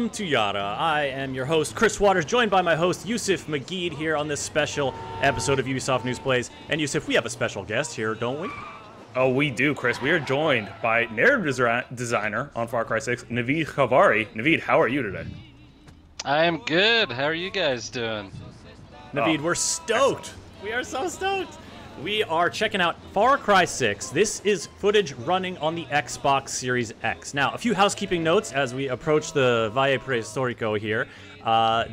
Welcome to Yara. I am your host, Chris Waters, joined by my host, Yusuf Magid, here on this special episode of Ubisoft News Plays. And Yusuf, we have a special guest here, don't we? Oh, we do, Chris. We are joined by narrative designer on Far Cry 6, Naveed Khavari. Naveed, how are you today? I am good. How are you guys doing? Naveed, we're stoked. We are so stoked. We are checking out Far Cry 6. This is footage running on the Xbox Series X. Now, a few housekeeping notes as we approach the Valle Prehistorico here.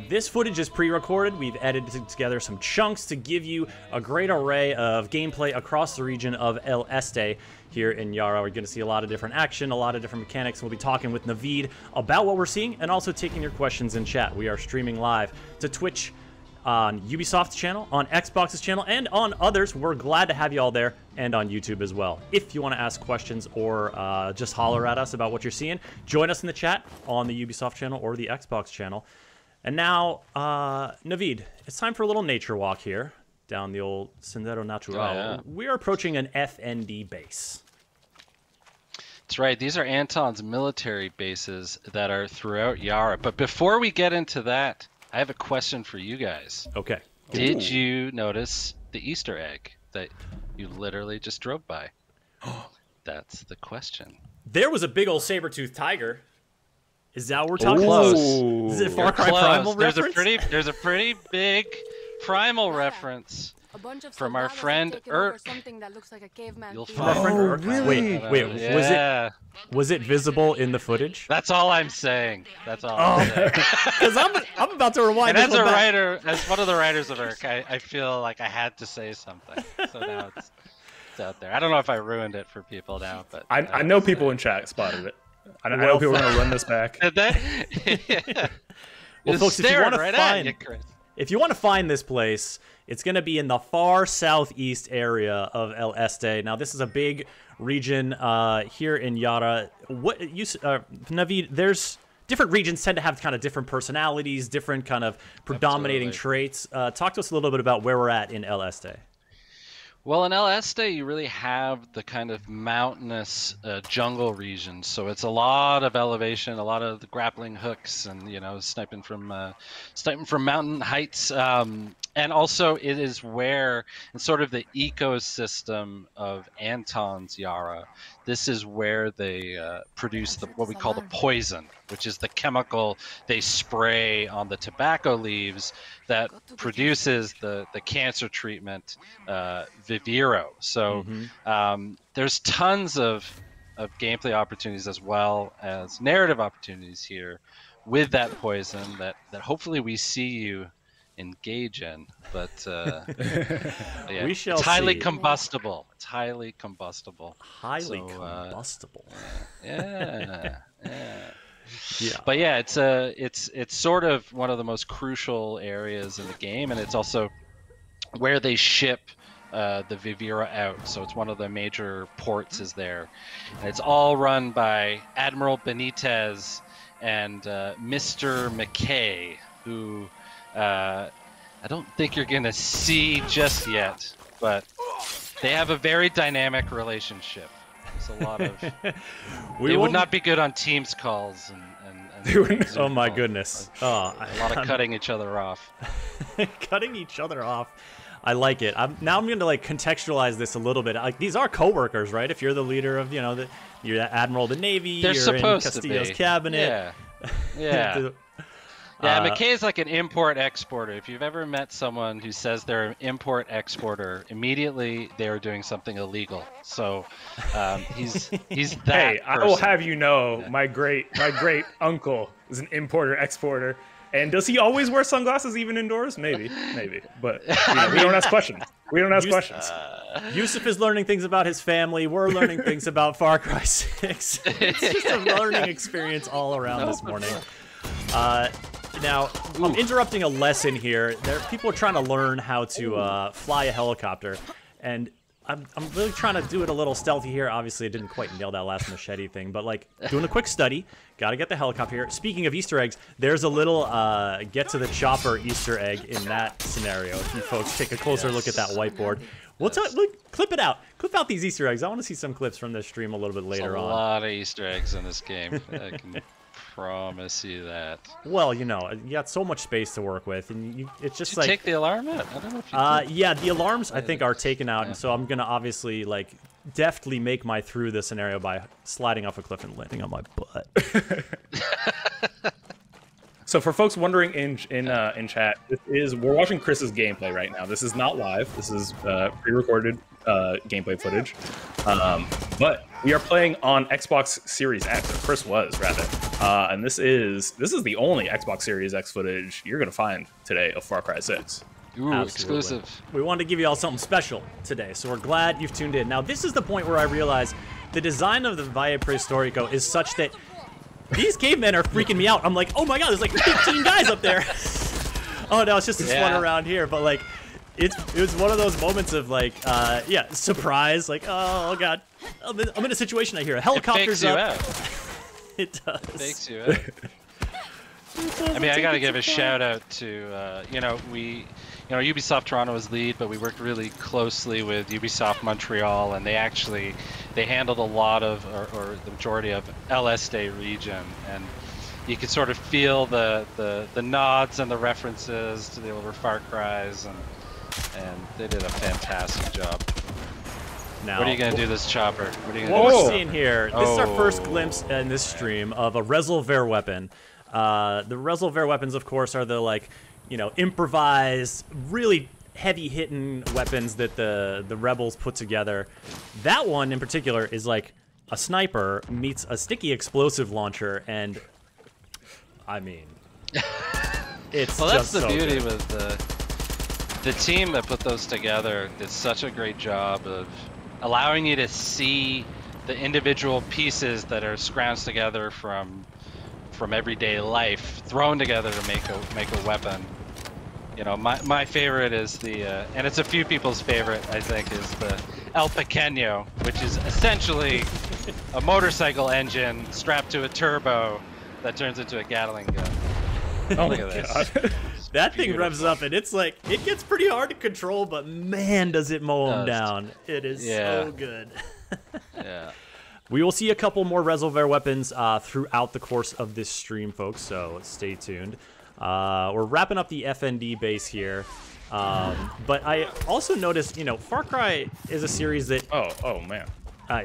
This footage is pre-recorded. We've edited together some chunks to give you a great array of gameplay across the region of El Este here in Yara. We're going to see a lot of different action, a lot of different mechanics. We'll be talking with Naveed about what we're seeing and also taking your questions in chat. We are streaming live to Twitch, on Ubisoft's channel, on Xbox's channel, and on others. We're glad to have you all there, and on YouTube as well. If you want to ask questions or just holler at us about what you're seeing, join us in the chat on the Ubisoft channel or the Xbox channel. And now, Naveed, it's time for a little nature walk here down the old Sendero Natural. Oh, yeah. We're approaching an FND base. That's right. These are Anton's military bases that are throughout Yara. But before we get into that, I have a question for you guys. Okay. Did you notice the Easter egg that you literally just drove by? That's the question. There was a big old saber-toothed tiger. Is that what we're talking Close. about? Is it Far Cry Close. Primal reference? There's a pretty big Primal reference from our friend something that looks like a caveman. You'll feet. find. Oh, really? Wait, Yeah. was it visible in the footage? That's all I'm saying. That's all I'm saying. Because I'm about to rewind. And this as a one back. writer, as one of the writers of Urk, I feel like I had to say something. So now it's out there. I don't know if I ruined it for people now, but I know people in chat spotted it. I know people are going to run this back. Did they? Yeah. Well, folks, if you Staring want to right find, at you, Chris. if you want to find this place, it's going to be in the far southeast area of El Este. Now, this is a big region here in Yara. Naveed, there's different regions tend to have kind of different personalities, different kind of predominating traits. Talk to us a little bit about where we're at in El Este. Well, in El Este, you really have the kind of mountainous jungle region. So it's a lot of elevation, a lot of the grappling hooks, and sniping from mountain heights. And also, it is where, in sort of the ecosystem of Anton's Yara, this is where they produce what we call the poison, which is the chemical they spray on the tobacco leaves that produces the cancer treatment Viviro. So there's tons of gameplay opportunities as well as narrative opportunities here with that poison that hopefully we see you engage in, but yeah, we shall it's highly see. combustible. It's highly combustible. Highly combustible. Yeah. Yeah. But yeah, it's sort of one of the most crucial areas in the game, and it's also where they ship the Vivira out. So it's one of the major ports is there, and it's all run by Admiral Benitez and Mr. McKay, who I don't think you're gonna see just yet, but they have a very dynamic relationship. There's a lot of they would not be good on Teams calls and Oh my calls. goodness. A lot of cutting each other off. Cutting each other off. I like it. Now I'm going to contextualize this a little bit. These are coworkers, right? If you're the leader of, you're the Admiral of the Navy, They're you're supposed in Castillo's to be. cabinet. Yeah. Yeah, McKay is like an import-exporter. If you've ever met someone who says they're an import-exporter, immediately they are doing something illegal. So he's that Hey, I will person. have you know, my great uncle is an importer-exporter. And does he always wear sunglasses even indoors? Maybe. But we don't ask questions. We don't ask questions. Yusuf is learning things about his family. We're learning things about Far Cry 6. It's just a learning experience all around this morning. Now, I'm interrupting a lesson here. People are trying to learn how to fly a helicopter, and I'm really trying to do it a little stealthy here. Obviously, I didn't quite nail that last machete thing, but doing a quick study. Got to get the helicopter here. Speaking of Easter eggs, there's a little get to the chopper Easter egg in that scenario. If you folks take a closer look at that whiteboard. Look, clip it out. Clip out these Easter eggs. I want to see some clips from this stream a little bit later on. A lot of Easter eggs in this game. promise you that. Well, you know, you got so much space to work with, and it's just like take the alarm out. I don't know if you did. Yeah, the alarms I think are taken out, and so I'm gonna obviously like deftly make my through this scenario by sliding off a cliff and landing on my butt. So for folks wondering in chat, we're watching Chris's gameplay right now. This is not live. This is pre-recorded gameplay footage. But we are playing on Xbox Series X, or Chris was rather. And this is the only Xbox Series X footage you're gonna find today of Far Cry 6. Ooh, Absolutely. exclusive. We wanted to give you all something special today, so we're glad you've tuned in. Now, this is the point where I realize the design of the Valle Prehistorico is such that these cavemen are freaking me out. I'm like, oh my god, there's like 15 guys up there. Oh no, it's just this one around here. But like, it was one of those moments of like, yeah, surprise. Like, oh god, I'm in a situation. I hear a helicopter's up. It does. It fakes you out. I mean, I gotta give a shout out to Ubisoft Toronto was lead, but we worked really closely with Ubisoft Montreal, and they handled a lot of, or the majority of LSD region, and you could sort of feel the nods and the references to the older Far Cries, and they did a fantastic job. Now, what are you gonna do this chopper? What are you what gonna we're seeing here, this is our first glimpse in this stream of a resolver weapon. The resolver weapons, of course, are the like, you know, improvised, really heavy-hitting weapons that the rebels put together. That one in particular is like a sniper meets a sticky explosive launcher, and I mean, it's well, that's just the so beauty good. with the team that put those together. Did such a great job of allowing you to see the individual pieces that are scrounged together from everyday life, thrown together to make a weapon. You know, my favorite is the, and it's a few people's favorite, I think, is the El Pequeño, which is essentially a motorcycle engine strapped to a turbo that turns into a Gatling gun. Oh, look at this. That thing revs up, and it's like, it gets pretty hard to control, but man, does it mow them down. It is so good. Yeah. We will see a couple more resolver weapons throughout the course of this stream, folks, so stay tuned. We're wrapping up the FND base here. But I also noticed, you know, Far Cry is a series that... Oh man.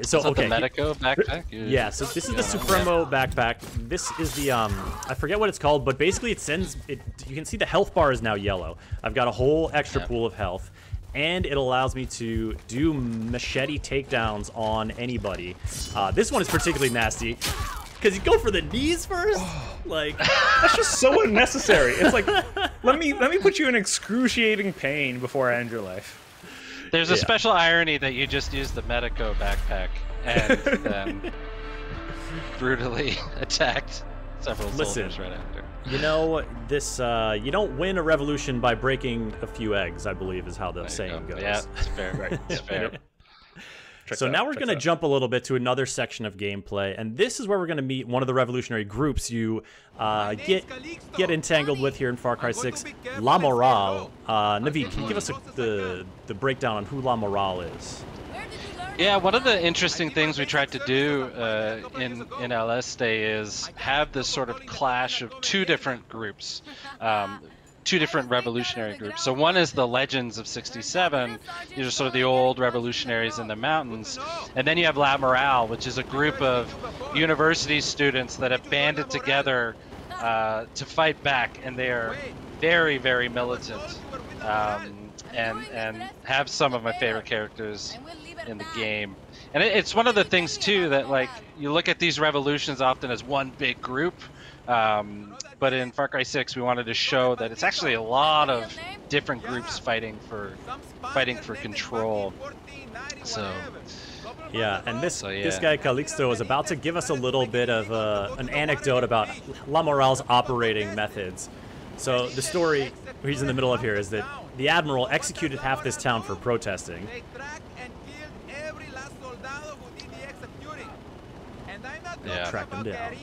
So, okay. The Medico backpack? Yeah, so this is the Supremo backpack. This is the, I forget what it's called, but basically it sends... you can see the health bar is now yellow. I've got a whole extra pool of health. And it allows me to do machete takedowns on anybody. This one is particularly nasty because you go for the knees first. Like that's just so unnecessary. It's like let me put you in excruciating pain before I end your life. There's a special irony that you just used the Medico backpack and then brutally attacked several soldiers right after. You know, this, you don't win a revolution by breaking a few eggs, I believe is how the saying goes. Yeah, it's fair. Right. It's fair. So now we're going to jump a little bit to another section of gameplay, and this is where we're going to meet one of the revolutionary groups you get entangled with here in Far Cry 6, La Morale. Naveed, can you give us the breakdown on who La Morale is? Yeah, one of the interesting things we tried to do in LSD is have this sort of clash of two different groups, two different revolutionary groups. So one is the Legends of 67, these are sort of the old revolutionaries in the mountains, and then you have La Morale, which is a group of university students that have banded together to fight back, and they are very, very militant, and have some of my favorite characters in the game. And it's one of the things too that, like, you look at these revolutions often as one big group, but in Far Cry 6 we wanted to show that it's actually a lot of different groups fighting for control. So yeah, and this guy Calixto is about to give us a little bit of an anecdote about La Morale's operating methods. So the story he's in the middle of here is that the Admiral executed half this town for protesting. Yeah. Track them down.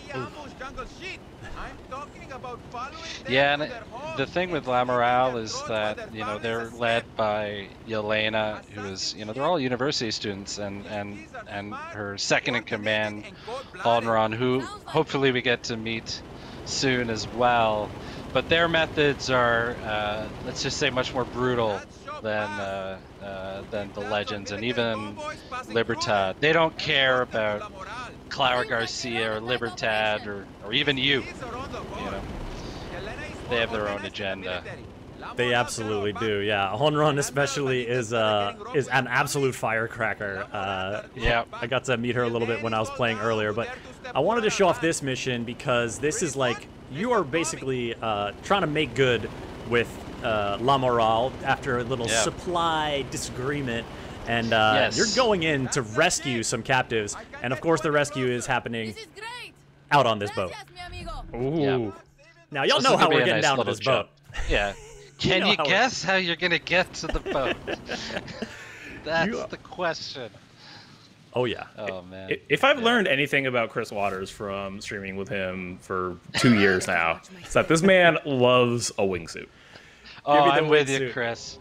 Yeah, and the thing with La Morale is that, you know, they're led by Yelena, who is, you know, they're all university students, and her second in command, Alderon, who hopefully we get to meet soon as well. But their methods are, let's just say, much more brutal than the Legends, and even Libertad. They don't care about Clara Garcia or Libertad or even you. You know, they have their own agenda. They absolutely do. Yeah, Honron especially is an absolute firecracker. Yeah, I got to meet her a little bit when I was playing earlier, but I wanted to show off this mission because this is like you are basically trying to make good with La Morale after a little supply disagreement. And you're going in to rescue some captives, and of course the rescue is happening out on this boat. Ooh. Yeah. Now y'all know how we're getting down to this boat. Yeah. Can you guess how you're gonna get to the boat? That's the question. Oh yeah. Oh man. If I've learned anything about Chris Waters from streaming with him for 2 years now, it's that this man loves a wingsuit. Oh, I'm with you, Chris.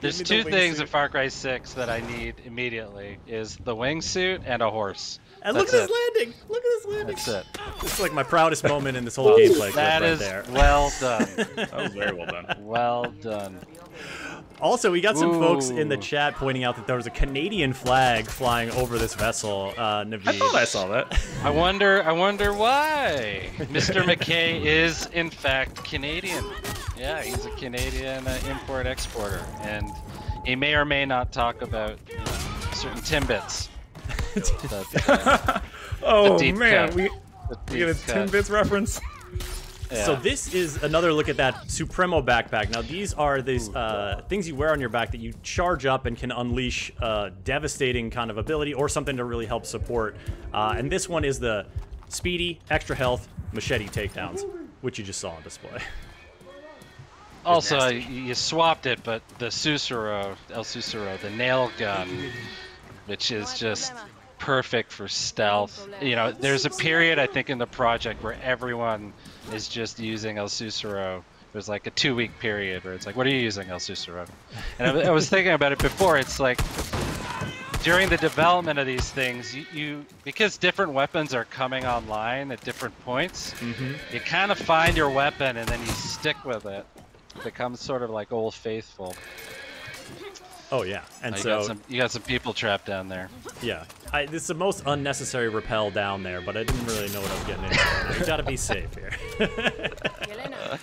There's two things in Far Cry 6 that I need immediately: is the wingsuit and a horse. And look at this landing! Look at this landing! That's it. This is like my proudest moment in this whole gameplay clip That right is there. well done. That was very well done. Well done. Also, we got some folks in the chat pointing out that there was a Canadian flag flying over this vessel, Naveed. I thought I saw that. I wonder why. Mr. McKay is in fact Canadian. Yeah, he's a Canadian import-exporter, and he may or may not talk about certain Timbits. Oh man, we get a Timbits reference. Yeah. So this is another look at that Supremo backpack. Now these are these things you wear on your back that you charge up and can unleash devastating kind of ability or something to really help support. And this one is the speedy, extra health, machete takedowns, which you just saw on display. Also, you swapped it, but the El Susuro, the nail gun, which is just perfect for stealth. You know, there's a period, I think, in the project where everyone is just using El Susuro. There's like a 2-week period where it's like, what are you using El Susuro? And I was thinking about it before. It's like, during the development of these things, because different weapons are coming online at different points, you kind of find your weapon and then you stick with it. It becomes sort of like Old Faithful. Oh yeah, and you got some people trapped down there. Yeah, this is the most unnecessary rappel down there, but I didn't really know what I was getting into. You gotta be safe here. Yelena,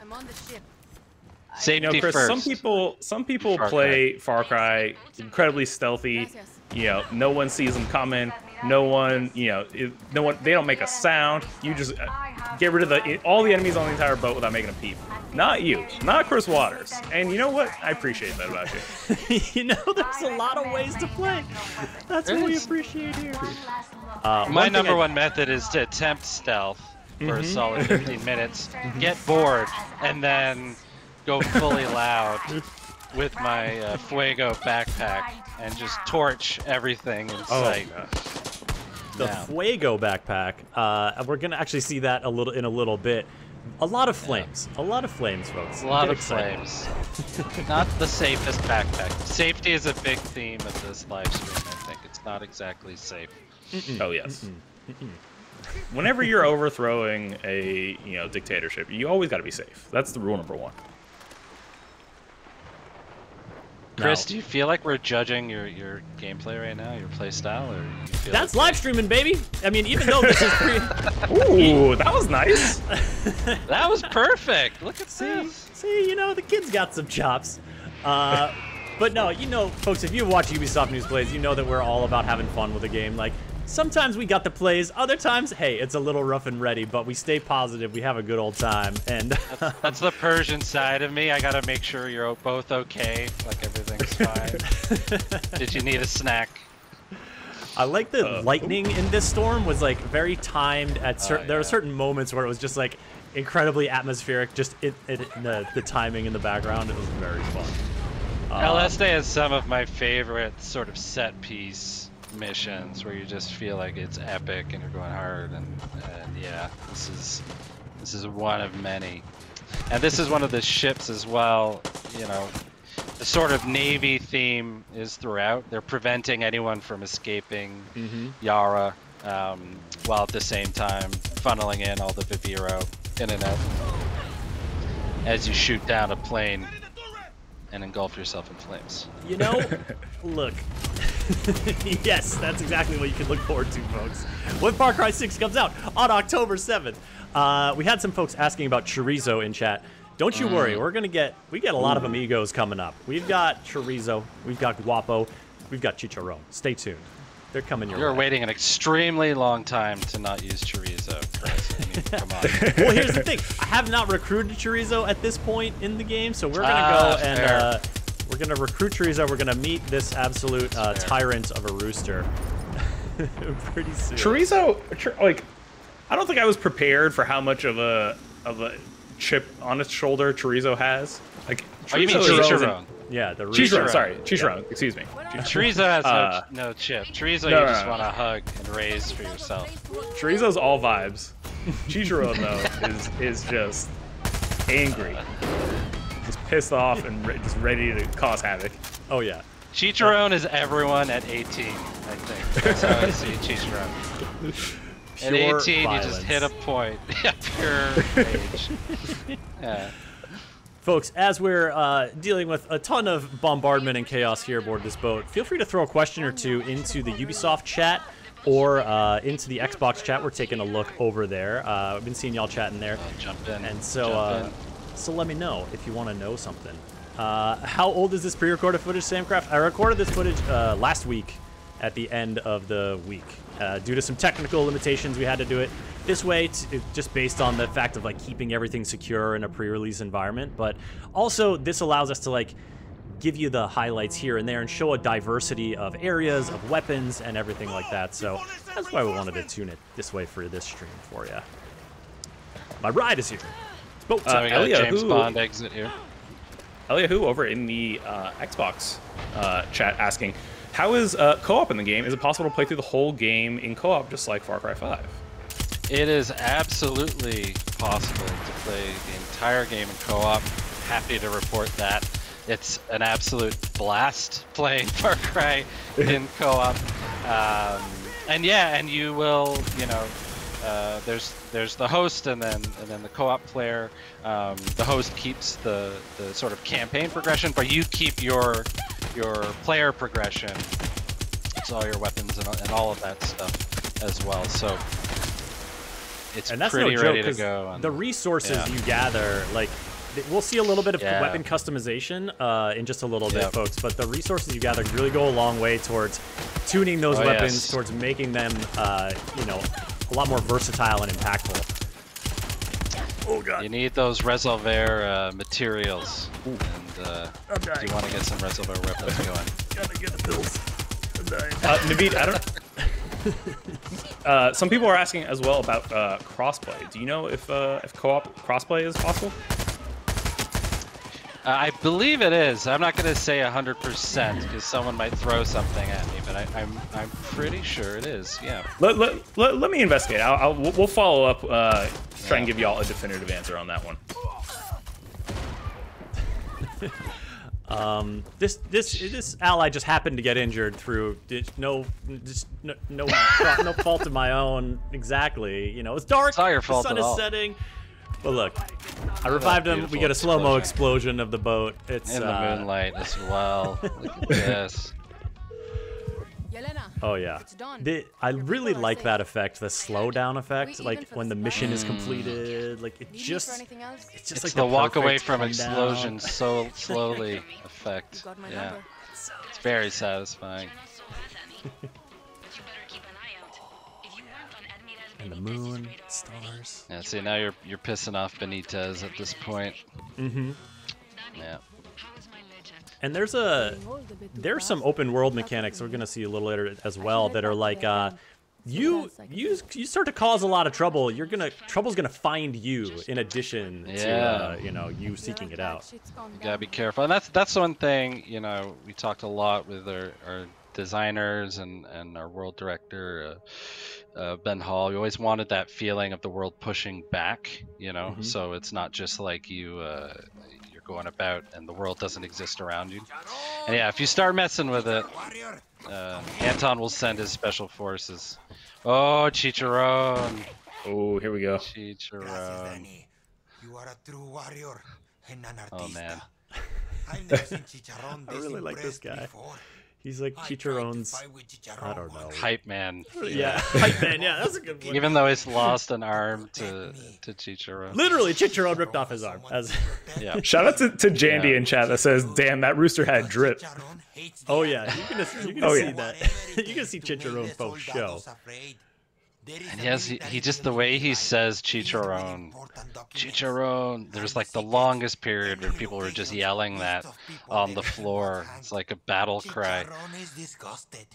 I'm on the ship. Safety Chris, first. some people play Far Cry incredibly stealthy. You know, no one sees them coming. No one, they don't make a sound. You just get rid of all the enemies on the entire boat without making a peep. Not you, not Chris Waters. And you know what? I appreciate that about you. You know, there's a lot of ways to play. That's what we appreciate here. My number one method is to attempt stealth for a solid 15 minutes, get bored, and then go fully loud with my Fuego backpack and just torch everything in sight. The Fuego backpack. We're gonna actually see that in a little bit. A lot of flames. A lot of flames, folks. A lot of flames. Not the safest backpack. Safety is a big theme of this live stream. I think it's not exactly safe. Oh yes. Whenever you're overthrowing a dictatorship, you always got to be safe. That's the rule number one. Chris, do you feel like we're judging your gameplay right now, your play style, or you feel that's live streaming, baby? I mean, even though this is Ooh, that was nice. That was perfect. Look at this. See, the kid's got some chops. But no, folks, if you watch Ubisoft News Plays, you know that we're all about having fun with a game. Like, sometimes we got the plays, other times, hey, it's a little rough and ready, but we stay positive, we have a good old time, and... that's the Persian side of me. I gotta make sure you're both okay, like everything's fine. Did you need a snack? I like the lightning in this storm was, like, very timed at there were certain moments where it was just, like, incredibly atmospheric, just the timing in the background. It was very fun. El Este has some of my favorite sort of set-piece missions where you just feel like it's epic and you're going hard, and yeah, This is one of many. And this is one of the ships as well, you know, the sort of Navy theme is throughout. They're preventing anyone from escaping Yara, while at the same time funneling in all the Viviro in and out as you shoot down a plane and engulf yourself in flames. You know, look. Yes, that's exactly what you can look forward to, folks. When Far Cry 6 comes out on October 7th. We had some folks asking about chorizo in chat. Don't you worry, we get a lot of amigos coming up. We've got chorizo, we've got guapo, we've got chicharron. Stay tuned. They're coming your way. You're waiting an extremely long time to not use chorizo, Chris. I mean, come on. Well, here's the thing. I have not recruited chorizo at this point in the game, so we're gonna go and we're gonna recruit chorizo. We're gonna meet this absolute tyrant of a rooster pretty soon. Chorizo, like, I don't think I was prepared for how much of a chip on its shoulder chorizo has. Like, oh, you mean chicharron? Yeah, the chicharron. Sorry, chicharron. Excuse me. Chorizo has no chip. Chorizo you just want to hug and raise for yourself. Chorizo's all vibes. Chicharron though is just angry, just pissed off and just ready to cause havoc. Oh yeah. Chicharron is everyone at 18, I think. That's how I see chicharron. At 18, violence. You just hit a point. Pure rage. Yeah. Folks, as we're dealing with a ton of bombardment and chaos here aboard this boat, feel free to throw a question or two into the Ubisoft chat or into the Xbox chat. We're taking a look over there. I've been seeing y'all chatting there. I'll jump in. And so, so let me know if you want to know something. How old is this pre-recorded footage, Samcraft? I recorded this footage last week at the end of the week. Due to some technical limitations, we had to do it this way, just based on the fact of like keeping everything secure in a pre-release environment. But also, this allows us to like give you the highlights here and there and show a diversity of areas, of weapons, and everything like that. So that's why we wanted to tune it this way for this stream for you. My ride is here. We got a James Bond exit here. Eliahu over in the Xbox chat asking, how is co-op in the game? Is it possible to play through the whole game in co-op just like Far Cry 5? It is absolutely possible to play the entire game in co-op. Happy to report that. It's an absolute blast playing Far Cry in co-op. And yeah, and you will, you know, there's the host and then the co-op player. The host keeps the sort of campaign progression, but you keep your player progression. It's all your weapons and all of that stuff as well. So it's pretty ready to go. The resources you gather, like, we'll see a little bit of weapon customization in just a little bit, folks. But the resources you gather really go a long way towards tuning those weapons, towards making them, you know, a lot more versatile and impactful. Oh god! You need those resolver materials, and do you want to get some resolver weapons going? Gotta get the pills. I'm dying. Naveed, I don't. Some people are asking as well about crossplay. Do you know if co-op crossplay is possible? I believe it is. I'm not going to say 100% because someone might throw something at me, but I'm pretty sure it is. Yeah. Let me investigate. We'll follow up. Try and give y'all a definitive answer on that one. This ally just happened to get injured through no fault of my own exactly. You know, it's dark. It's not your fault the sun at is all. setting. But look, I revived him. We get a slow-mo explosion of the boat. It's in the moonlight as well. Look at this. Oh yeah. I really like that effect, the slowdown effect. Like when the mission is completed, like it's just It's like the walk away from explosion so slowly effect. Yeah, it's very satisfying. And the moon, stars. Yeah, see now you're pissing off Benitez at this point. Mm-hmm. Yeah. And there's some open world mechanics we're gonna see a little later as well that are like you start to cause a lot of trouble. Trouble's gonna find you in addition to you know, you seeking it out. You gotta be careful, and that's the one thing, you know, we talked a lot with our designers and our world director Ben Hall. We always wanted that feeling of the world pushing back, you know. So it's not just like you're going about and the world doesn't exist around you. And yeah, if you start messing with it, Anton will send his special forces. Oh, Chicharron. Oh, here we go. Chicharron. You are a true warrior and an artista. Oh man. I've never seen Chicharron I really like this disimpressed guy. before. He's like I tried to Chicharron's. fight with Chicharron I don't know. once. Hype man. Yeah, hype man. Yeah, that's a good one. Even though he's lost an arm to Chicharron. Literally, Chicharron ripped off his arm. As Yeah. Shout out to Jandy in chat that says, "Damn, that rooster had drip." Chicharron hates oh the yeah, army. you can Oh, see yeah. that. You can see Chicharron folks show. And he just the way he says Chicharron. Chicharron. There's like the longest period where people were just yelling that on the floor. It's like a battle cry.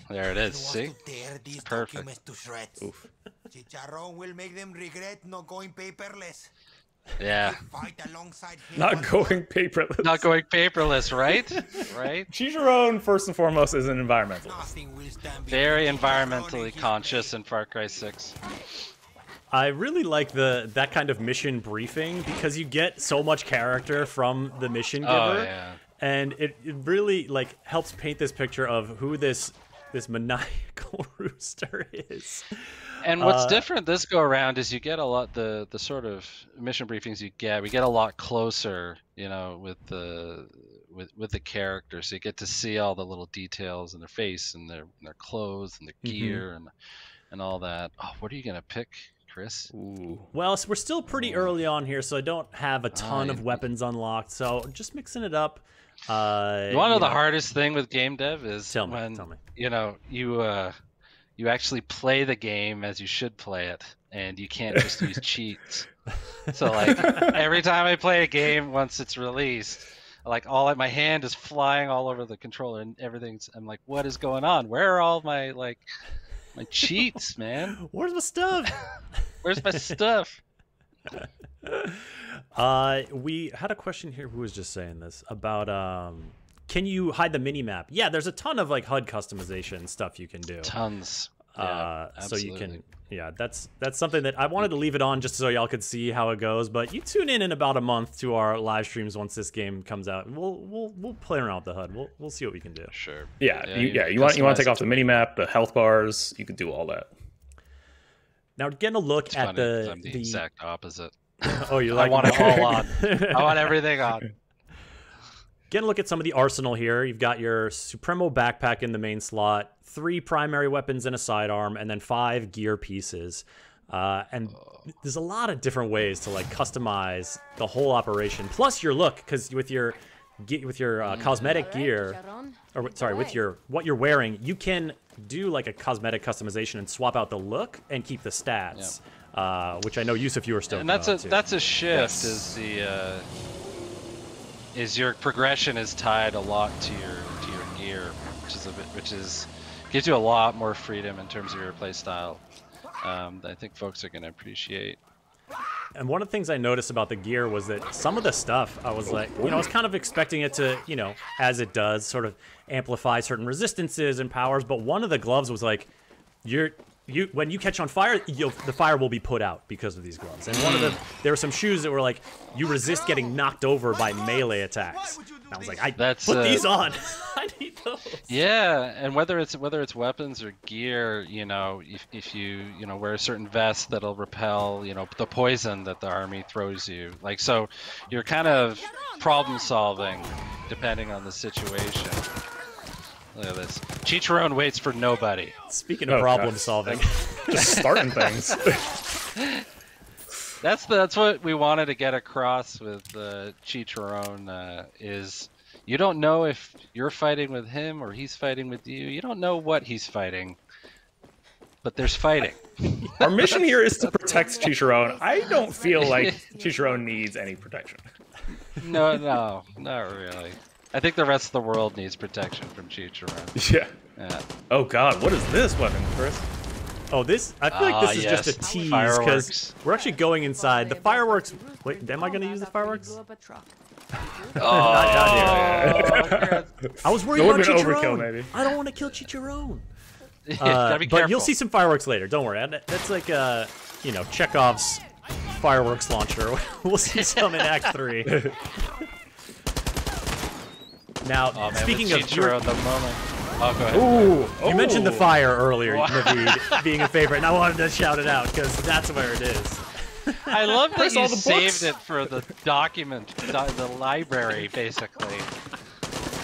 There it is. See? It's perfect. Oof. Chicharron will make them regret not going paperless. Yeah. Fight alongside him Not on going paperless. Not going paperless, right? Right? Chicharron, first and foremost, is an environmentalist. Nothing will stand Very between Chicharron and environmentally his conscious in Far Cry 6. I really like that kind of mission briefing because you get so much character from the mission giver, Oh, yeah. and it really like helps paint this picture of who this maniacal rooster is. And what's different this go around is you get a lot the sort of mission briefings we get a lot closer, you know, with the characters. So you get to see all the little details in their face and their clothes and their gear and all that. Oh, what are you gonna pick, Chris? Ooh. Well, so we're still pretty early on here, so I don't have a ton of weapons unlocked. So just mixing it up. You want to know the hardest thing with game dev is Tell me. you know you actually play the game as you should play it, and you can't just use cheats. So like every time I play a game once it's released, like my hand is flying all over the controller and everything's. I'm like, what is going on? Where are all my my cheats, man? Where's my stuff? Where's my stuff? We had a question here. Who was just saying this about can you hide the mini map? Yeah, there's a ton of like HUD customization stuff you can do. Tons. Yeah, so you can. Yeah, that's something that I wanted to leave it on just so y'all could see how it goes. But you tune in about a month to our live streams once this game comes out. We'll play around with the HUD. We'll see what we can do. Sure. Yeah, you want to take off the mini map, the health bars. You could do all that. Now getting a look It's at funny, 'cause I'm the exact opposite. Oh, you I like want it all on. I want everything on. Get a look at some of the arsenal here. You've got your Supremo backpack in the main slot, 3 primary weapons and a sidearm, and then 5 gear pieces. And there's a lot of different ways to like customize the whole operation. Plus your look, because with your cosmetic gear, or sorry, with what you're wearing, you can do like a cosmetic customization and swap out the look and keep the stats, which I know Yusuf, you were stoked And about that's a shift. Yes. Is your progression is tied a lot to your gear, which gives you a lot more freedom in terms of your play style. I think folks are going to appreciate. And one of the things I noticed about the gear was that some of the stuff I was like, I was kind of expecting it to, as it does, sort of amplify certain resistances and powers. But one of the gloves was like, when you catch on fire, the fire will be put out because of these gloves. And there were some shoes that were like, you resist getting knocked over by melee attacks. And I was like, put these on. I need those. Yeah, and whether it's weapons or gear, if you wear a certain vest that'll repel, the poison that the army throws you. Like, so you're kind of problem solving depending on the situation. Look at this. Chicharron waits for nobody. Speaking of problem solving. Just starting things. That's what we wanted to get across with Chicharron, is you don't know if you're fighting with him or he's fighting with you. You don't know what he's fighting, but there's fighting. Our mission here is to protect Chicharron. I don't feel like Chicharron needs any protection. No, not really. I think the rest of the world needs protection from Chicharron. Yeah. Yeah. Oh God, what is this weapon, Chris? Oh, this. I feel like this is just a tease because Fireworks. we're actually going inside. The fireworks. Wait, am I going to use the fireworks? Oh, I was worried That about would've been overkill, Chicharron. maybe. I don't want to kill Chicharron. gotta be But careful. you'll see some fireworks later. Don't worry. That's like you know, Chekhov's fireworks launcher. We'll see some in Act 3. Now, Oh, man, speaking with of Chichiro at the moment. Oh, go ahead. Ooh, you mentioned the fire earlier, Wow. Naveed, being a favorite, and I wanted to shout it out because that's where it is. I love that Where's you all the saved books? it for the document, the library, basically,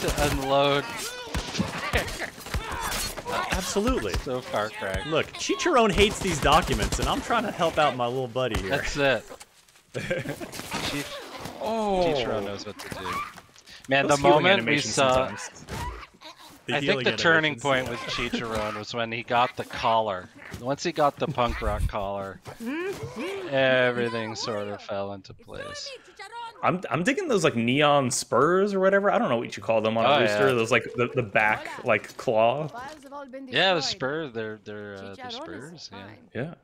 to unload. Absolutely. So Far Cry. Look, Chicharron hates these documents, and I'm trying to help out my little buddy here. That's it. Chichiro knows what to do. Man, Those the healing moment we animations saw, sometimes. I think the turning point with Chichiro was when he got the collar. Once he got the punk rock collar, everything sort of fell into place. I'm digging those like neon spurs or whatever. I don't know what you call them on Oh, a rooster. yeah. Those like the back like claw. Files have all been Yeah, the destroyed. spurs, they're Chicharron is spurs, yeah. fine. Yeah.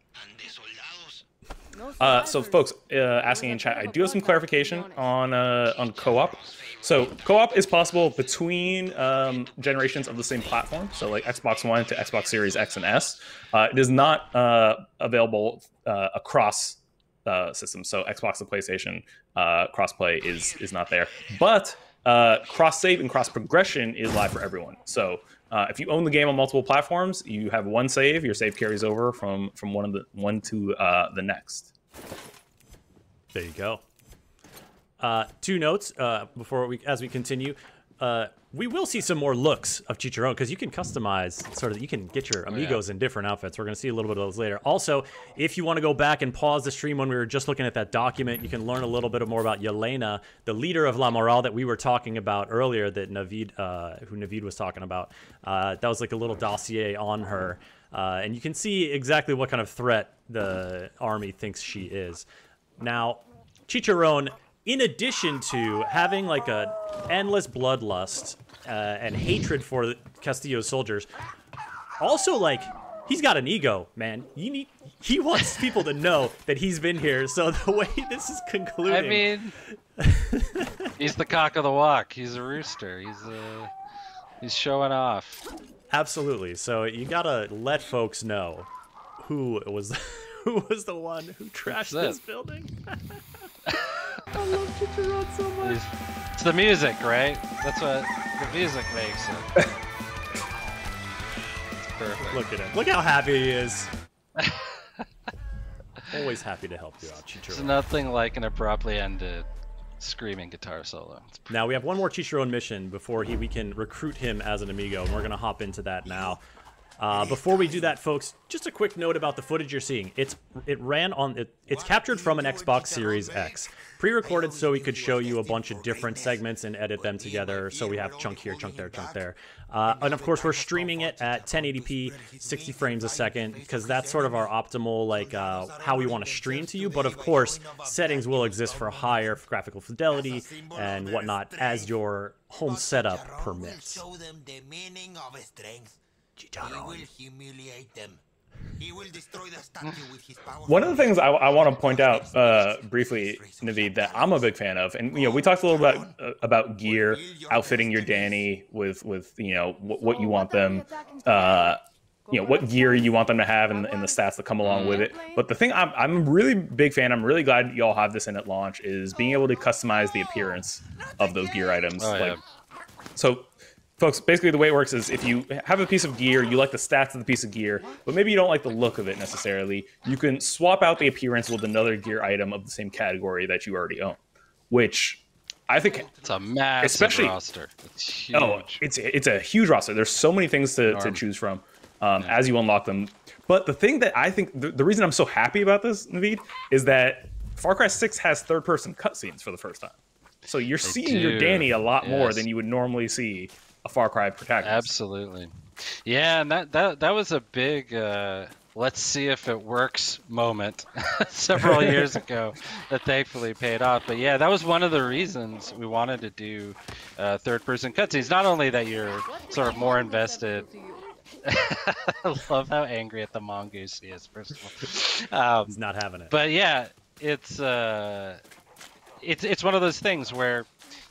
No So survivors. folks, asking in chat, I do have some clarification on co-op. So co-op is possible between generations of the same platform. So like Xbox One to Xbox Series X and S. It is not available across systems. So Xbox and PlayStation crossplay is not there. But cross save and cross progression is live for everyone. So if you own the game on multiple platforms, you have one save. Your save carries over from one to the next. There you go. Two notes as we continue. We will see some more looks of Chicharron because you can customize you can get your amigos in different outfits. We're going to see a little bit of those later. Also, if you want to go back and pause the stream when we were just looking at that document, you can learn a little bit more about Yelena, the leader of La Moral that we were talking about earlier, that who Naveed was talking about. That was like a little dossier on her. And you can see exactly what kind of threat the army thinks she is. Now, Chicharron, in addition to having like a endless bloodlust and hatred for Castillo's soldiers, also like he's got an ego, man. He wants people to know that he's been here. So the way this is concluding, I mean, he's the cock of the walk. He's a rooster. He's showing off. absolutely. So you gotta let folks know who was the one who trashed this building. I love Chicharron so much. It's the music, right? That's what the music makes it. It's perfect. Look at him. Look how happy he is. Always happy to help you out, It's Chicharron. nothing like an abruptly ended screaming guitar solo. Now we have one more Chicharron mission before we can recruit him as an amigo, and we're gonna hop into that now. Before we do that, folks, just a quick note about the footage you're seeing. It's captured from an Xbox Series X, pre-recorded so we could show you a bunch of different segments and edit them together. So we have chunk here, chunk there, chunk there, and of course we're streaming it at 1080p, 60 frames a second, because that's sort of our optimal how we want to stream to you. But of course, settings will exist for higher graphical fidelity and whatnot as your home setup permits. Show them the meaning of strength. He will humiliate them. He will destroy the statue with his power. One of the things I want to point out briefly, Naveed, that I'm a big fan of, and we talked a little about gear, outfitting your Danny with what you want them, what gear you want them to have, and the stats that come along with it. But the thing I'm a really big fan, I'm really glad y'all have this in at launch, is being able to customize the appearance of those gear items. Oh, yeah. So, folks, basically the way it works is if you have a piece of gear, you like the stats of the piece of gear, but maybe you don't like the look of it necessarily, you can swap out the appearance with another gear item of the same category that you already own, which I think It's a massive roster. It's huge. Oh, it's a huge roster. There's so many things to choose from as you unlock them. But the thing that I think, the reason I'm so happy about this, Naveed, is that Far Cry 6 has third-person cutscenes for the first time. So you're seeing your Danny a lot more than you would normally see a Far Cry protagonist. Absolutely. Yeah, and that was a big let's see if it works moment several years ago that thankfully paid off. But yeah, that was one of the reasons we wanted to do third-person cutscenes. Not only that you're sort of more invested. I love how angry at the mongoose he is, first of all. He's not having it. But yeah, it's one of those things where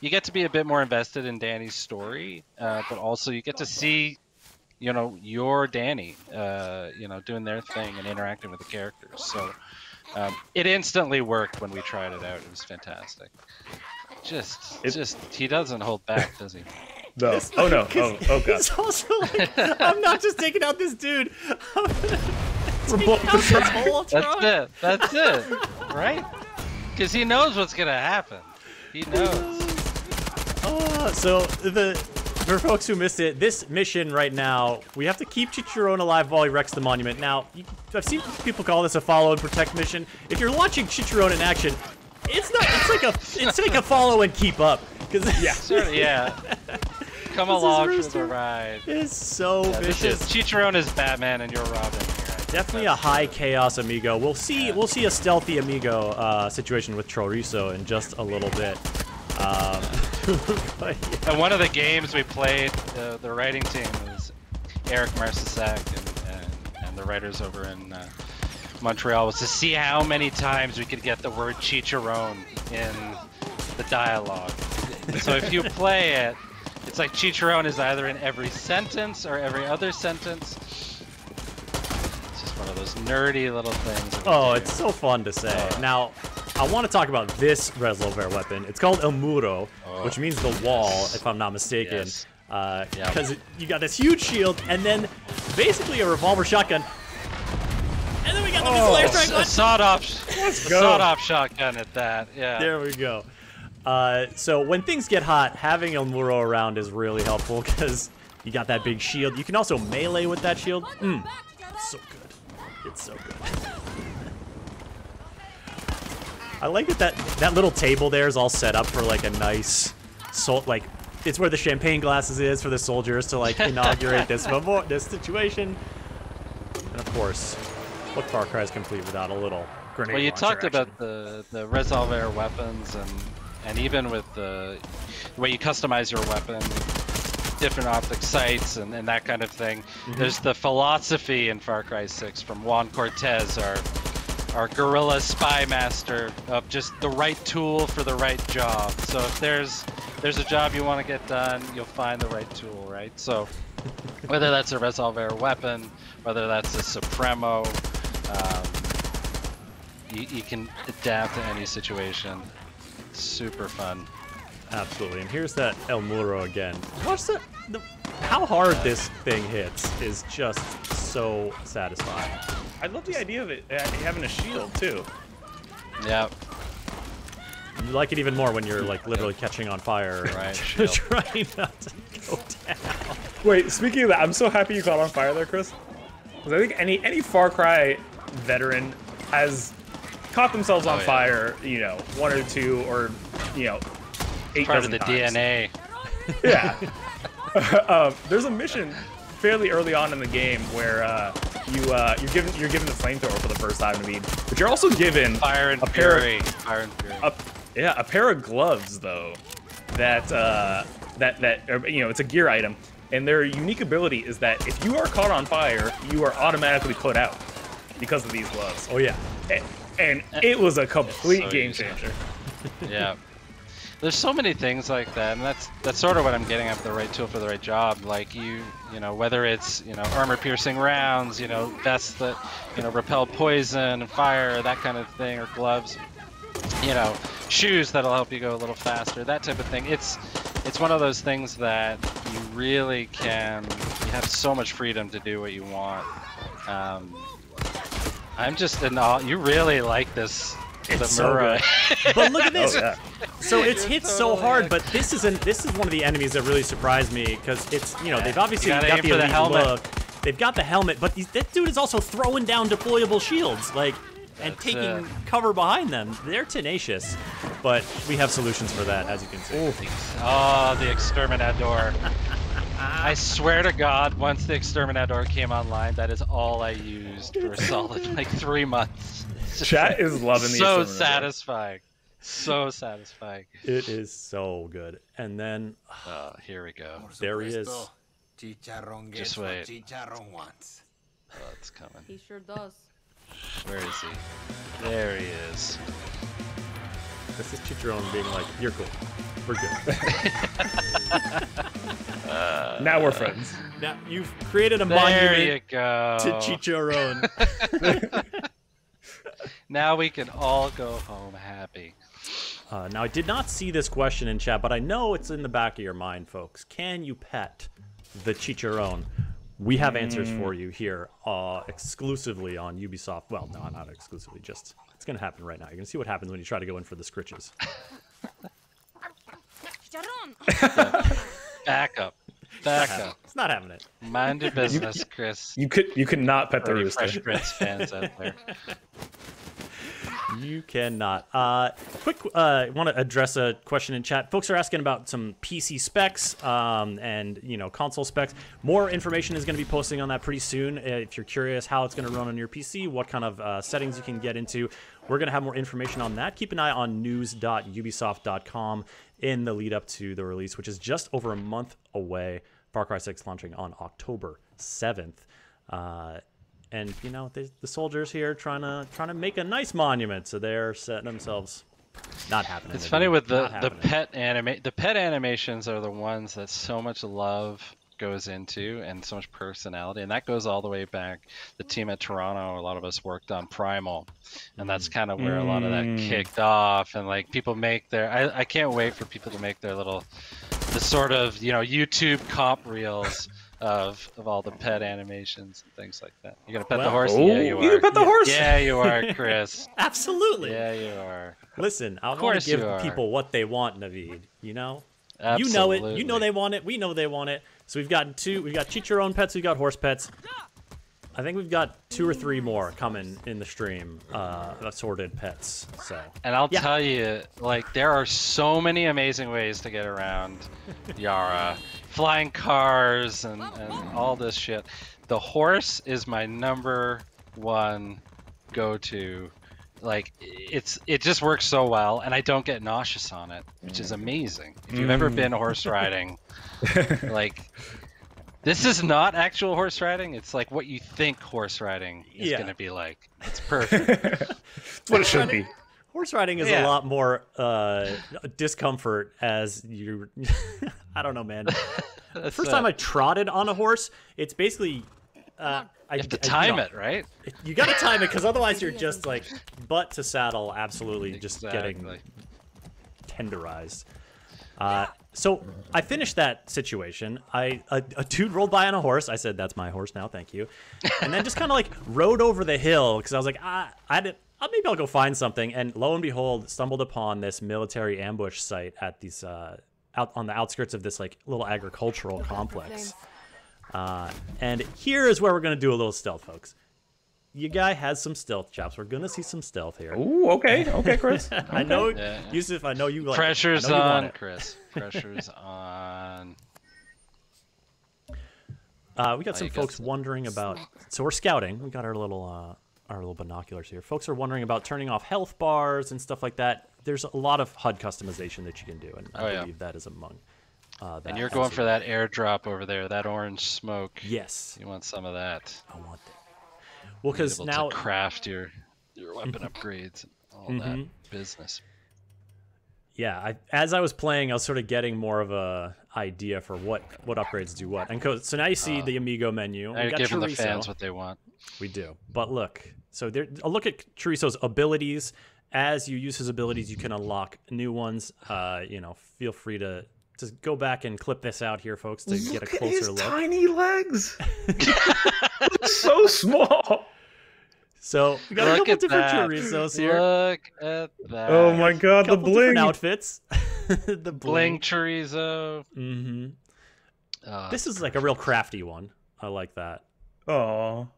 you get to be a bit more invested in Danny's story, but also you get to see, you know, your Danny, you know, doing their thing and interacting with the characters. So it instantly worked when we tried it out. It was fantastic. Just he doesn't hold back, does he? No. Oh no. Oh god. It's also like, I'm not just taking out this dude. We're both the truck. That's it. Right? Because he knows what's gonna happen. He knows. So for folks who missed it, this mission right now, we have to keep Chicharron alive while he wrecks the monument. Now, I've seen people call this a follow and protect mission. If you're watching Chicharron in action, it's not. It's like a follow and keep up. Yeah. Come along for the ride. It's so vicious. Chicharron is Batman and you're Robin. Definitely a high chaos amigo. We'll see a stealthy amigo situation with Chorizo in just a little bit. But, yeah. And one of the games we played, the writing team was Eric Marcisac and the writers over in Montreal, was to see how many times we could get the word Chicharron in the dialogue. So if you play it, it's like Chicharron is either in every sentence or every other sentence. It's just one of those nerdy little things. Oh, it's so fun to say. Now, I want to talk about this resolver weapon. It's called El Muro, which means the wall, if I'm not mistaken. Because you got this huge shield, and then basically a revolver shotgun. And then we got the missile airstrike gun. A sawed-off shotgun at that. Yeah. There we go. So when things get hot, having El Muro around is really helpful because you got that big shield. You can also melee with that shield. It's so good. It's so good. I like that little table there is all set up for like a nice, it's where the champagne glasses is for the soldiers to like inaugurate this situation. And of course, what Far Cry is complete without a little grenade launcher talked action. about the resolver weapons and even with the way you customize your weapon, different optic sights and that kind of thing. There's the philosophy in Far Cry 6 from Juan Cortez, our guerrilla spy master, of just the right tool for the right job. So if there's a job you want to get done, you'll find the right tool, right? So whether that's a resolver weapon, whether that's a Supremo, you can adapt to any situation. Super fun. Absolutely. And here's that El Muro again. Watch how hard this thing hits is just so satisfying. I love the idea of it having a shield too. Yeah. You like it even more when you're like literally catching on fire, right? Trying not to go down. Wait, speaking of that, I'm so happy you caught on fire there, Chris. Because I think any Far Cry veteran has caught themselves on fire, you know, 1 or 2 or, you know, 8 part of the times. DNA. Yeah. There's a mission fairly early on in the game where you're given the flamethrower for the first time to me, but you're also given a pair of gloves though that you know, it's a gear item, and their unique ability is that if you are caught on fire, you are automatically put out because of these gloves. Oh yeah. And it was a complete game changer. Yeah. There's so many things like that, and that's sort of what I'm getting at, the right tool for the right job. Like you know, whether it's, you know, armor-piercing rounds, you know, vests that, you know, repel poison and fire, that kind of thing, or gloves, you know, shoes that'll help you go a little faster, that type of thing. It's one of those things that you really can, you have so much freedom to do what you want. I'm just in awe. You really like this. It's so good. But look at this. So it's hit so hard, but this is one of the enemies that really surprised me, because it's, you know, they've obviously got the elite look. They've got the helmet, but that dude is also throwing down deployable shields, like, and taking cover behind them. They're tenacious, but we have solutions for that, as you can see. Oh, the Exterminator. I swear to God, once the Exterminator came online, that is all I used for a solid, like, 3 months. Chat is loving the so satisfying. So satisfying. It is so good. And then, here we go. There he is. Just wait. Chicharron wants. Oh, it's coming. He sure does. Where is he? There he is. This is Chicharron being like, "You're cool. We're good." Now we're friends. Now you've created a There monument you go. to Chicharron. Now we can all go home happy. Now I did not see this question in chat, but I know it's in the back of your mind, folks. Can you pet the Chicharron? We have answers for you here, exclusively on Ubisoft. Well, no, not exclusively. Just it's gonna happen right now. You're gonna see what happens when you try to go in for the scritches. Back up. Back up. It's not happening. Mind your business, Chris. You could not pet the For you rooster. Fresh Prince fans out there. You cannot. Quick, want to address a question in chat. Folks are asking about some PC specs and console specs. More information is going to be posting on that pretty soon. If you're curious how it's going to run on your PC, what kind of settings you can get into, we're going to have more information on that. Keep an eye on news.ubisoft.com in the lead up to the release, which is just over a month away. Far Cry 6 launching on October 7th. And the soldiers here trying to make a nice monument, so they're setting themselves. Not happening. It's funny with the pet animations are the ones that so much love goes into and so much personality, and that goes all the way back. The team at Toronto, a lot of us worked on Primal, and that's kind of where a lot of that kicked off. And like people make their, I can't wait for people to make their the sort of YouTube comp reels. Of all the pet animations and things like that. You gonna pet the horse? Yeah, you are. You can pet the horse. Yeah, you are, Chris. Absolutely. Yeah, you are. Listen, I want to give people what they want, Naveed. Absolutely. You know it. You know they want it. We know they want it. So we've got Chicharron pets. We've got horse pets. I think we've got 2 or 3 more coming in the stream. Assorted pets. So. And I'll tell you, there are so many amazing ways to get around Yara. Flying cars and all this shit. The horse is my #1 go-to. It just works so well, and I don't get nauseous on it, which is amazing. If you've ever been horse riding, this is not actual horse riding. It's like what you think horse riding is going to be like. It's perfect. It's what it should be. Horse riding is a lot more discomfort as you. I don't know, man. First time I trotted on a horse, it's basically. You have to time it, right? You got to time it because otherwise you're just like butt to saddle, absolutely just getting tenderized. So I finished that situation. A dude rolled by on a horse. I said, "That's my horse now, thank you," and then just kind of rode over the hill because I was like, maybe I'll go find something. And lo and behold, stumbled upon this military ambush site at these out on the outskirts of this little agricultural complex. And here is where we're gonna do a little stealth, folks. You guy has some stealth chops. We're gonna see some stealth here. Ooh, okay, Chris. Okay. I know, Yusuf. I know you like. Pressure's on, Chris. Pressure's on. We got some folks wondering about. So we're scouting. We got our little binoculars here. Folks are wondering about turning off health bars and stuff like that. There's a lot of HUD customization that you can do, and I believe that is among. And you're going for that airdrop over there, that orange smoke. Yes. You want some of that. I want that. Well, because now to craft your weapon upgrades and all that business. Yeah, as I was playing, I was sort of getting more of a idea for what upgrades do what. And so now you see the Amigo menu. Now you're giving the fans what they want. We do. But look, so a look at Chorizo's abilities. As you use his abilities, you can unlock new ones. Feel free to just go back and clip this out here, folks, to get a closer look. Tiny legs. So small. So we got a couple different Chorizos here. Look at that. Oh my god, the bling different outfits. The bling Chorizo. This is like a real crafty one. I like that. Oh.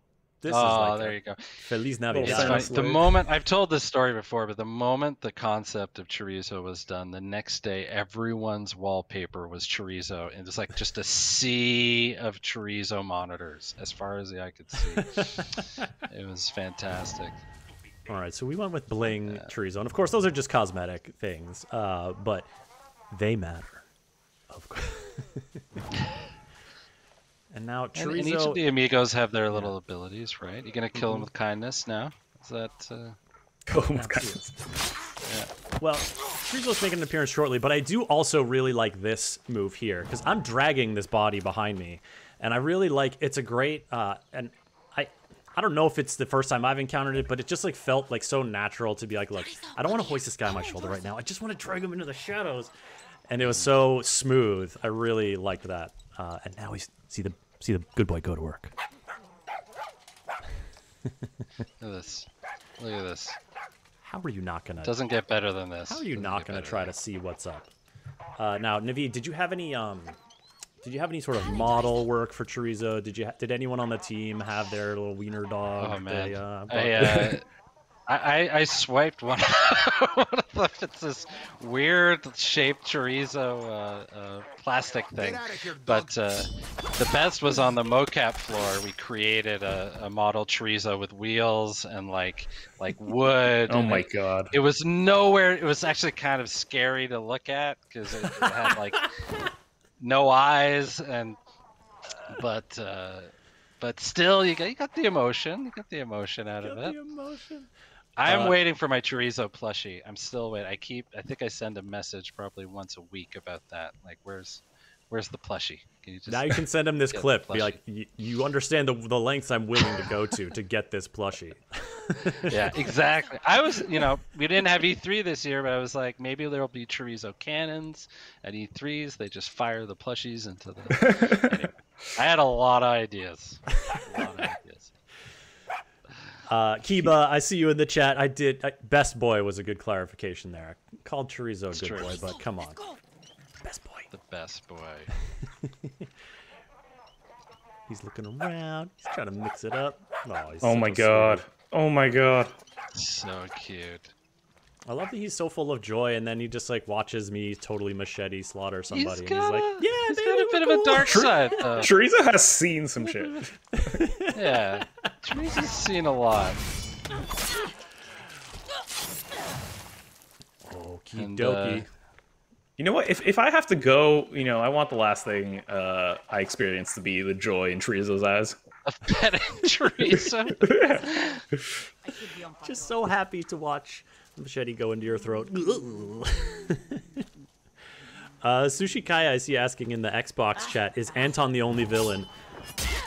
This is like there you go. Feliz Navidad. It's funny. The moment I've told this story before, but the moment the concept of chorizo was done, the next day everyone's wallpaper was chorizo, and it's like just a sea of chorizo monitors as far as the eye could see. It was fantastic. All right, so we went with bling chorizo, and of course those are just cosmetic things, but they matter, of course. And now Chorizo... And each of the amigos have their little abilities, right? You're gonna kill them with kindness now? Is that... Kill them with kindness. Yeah. Well, Chorizo's making an appearance shortly, but I do also really like this move here, because I'm dragging this body behind me, and I really like, it's a great, and I don't know if it's the first time I've encountered it, but it just like felt like so natural to be like, look, I don't want to hoist this guy on my shoulder right now. I just want to drag him into the shadows. And it was so smooth. I really liked that. And now we see the good boy go to work. Look at this. Look at this. How are you not gonna? Doesn't get better than this. How are you not gonna try to see what's up? Now, Naveed, did you have any sort of model work for Chorizo? Did anyone on the team have their little wiener dog? Oh man, I swiped one. One of them. It's this weird shaped chorizo plastic thing. But the best was on the mocap floor. We created a model chorizo with wheels and like wood. Oh my god! It was nowhere. It was actually kind of scary to look at because it had like no eyes but still you got the emotion. You got the emotion out of it. The emotion. I'm waiting for my chorizo plushie. I'm still waiting. I think I send a message probably once a week about that. Like, where's the plushie? Can you just Now you can send him this clip. Be like, you understand the lengths I'm willing to go to get this plushie. Yeah, exactly. I was, we didn't have E3 this year, but I was like, maybe there'll be chorizo cannons at E3s. They just fire the plushies into the. Anyway, I had a lot of ideas. Kiba, I see you in the chat. Best boy was a good clarification there. I called Chorizo a good boy, but come on. Best boy. The best boy. He's looking around. He's trying to mix it up. Oh my god. Oh my god. So cute. I love that he's so full of joy, and then he just like watches me totally machete slaughter somebody. He's and he's like, yeah, he's got a bit of a dark side. Chorizo has seen some shit. Yeah, Chorizo's seen a lot. Okie dokie. You know what? If I have to go, I want the last thing I experience to be the joy in Chorizo's eyes. Of petting Chorizo. Just so happy to watch the machete go into your throat. Sushi Kaya, I see asking in the Xbox chat, is Anton the only villain?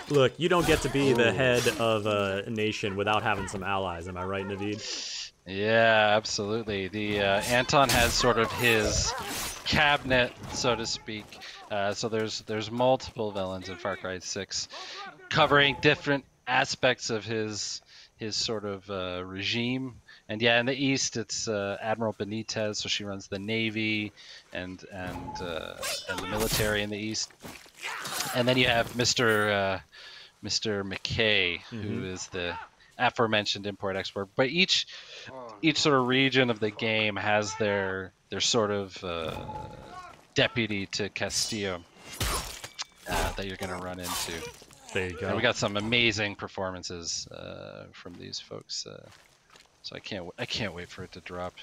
Look, you don't get to be the head of a nation without having some allies. Am I right, Naveed? Yeah, absolutely. The Anton has sort of his cabinet, so to speak. So there's multiple villains in Far Cry 6, covering different aspects of his sort of regime. And yeah, in the east, it's Admiral Benitez, so she runs the Navy and the military in the east. And then you have Mr. McKay, who is the aforementioned import-export. But each sort of region of the game has their sort of deputy to Castillo that you're going to run into. There you go. And we got some amazing performances from these folks. So I can't wait for it to drop.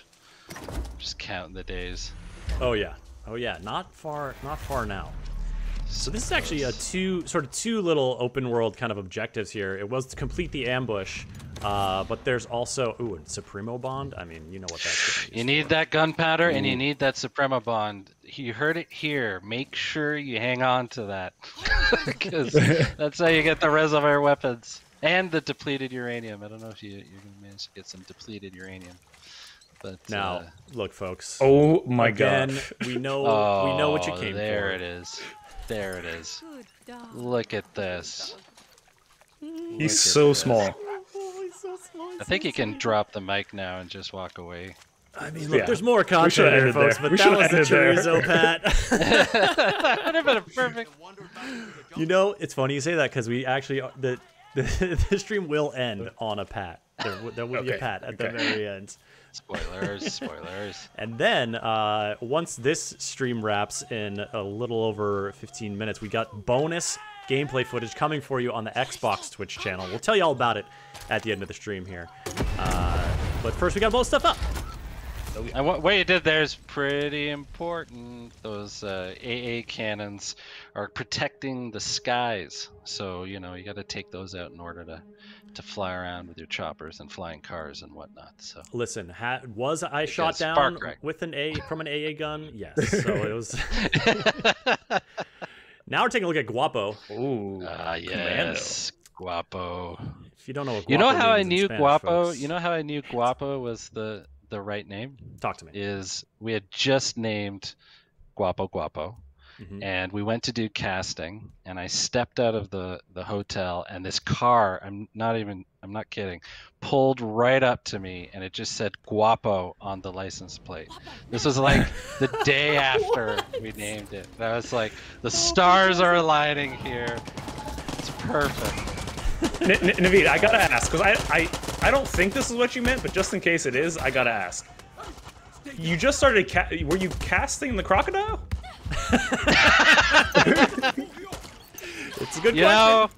Just counting the days. Oh yeah. Not far now. So this is actually two little open world kind of objectives here. It was to complete the ambush, but there's also a Supremo Bond. I mean, you know what that's. You need that gunpowder and you need that Supremo Bond. You heard it here. Make sure you hang on to that, because that's how you get the reservoir weapons and the depleted uranium. I don't know if you're gonna manage to get some depleted uranium. But now, look, folks. Oh my god. We know what you came for. There it is. There it is. Look at this. He's so small. I think you can drop the mic now and just walk away. I mean, look, there's more content here, folks, but that was the chorizo, Pat. That would have been a perfect. You know, it's funny you say that, because we actually the stream will end on a pat. There will be a pat at the very end. Spoilers. And then once this stream wraps in a little over 15 minutes, we got bonus gameplay footage coming for you on the Xbox Twitch channel. We'll tell you all about it at the end of the stream here. But first, we got to blow stuff up. And what you did there is pretty important. Those AA cannons are protecting the skies, so you got to take those out in order to fly around with your choppers and flying cars and whatnot. So listen, was I shot down with an from an AA gun? Yes. So it was. Now we're taking a look at Guapo. Ooh, yes, Guapo. If you don't know what Guapo you know how I means knew in Spanish, Guapo? folks. You know how I knew Guapo was the right name? Talk to me. Is we had just named Guapo, and we went to do casting, and I stepped out of the hotel, and this car, I'm not kidding, pulled right up to me, and it just said Guapo on the license plate. This was like the day after we named it. And I was like, the stars are aligning here. It's perfect. Naveed, I gotta ask, because I don't think this is what you meant, but just in case it is, I gotta ask. You just started, were you casting the crocodile? It's a good question. Know,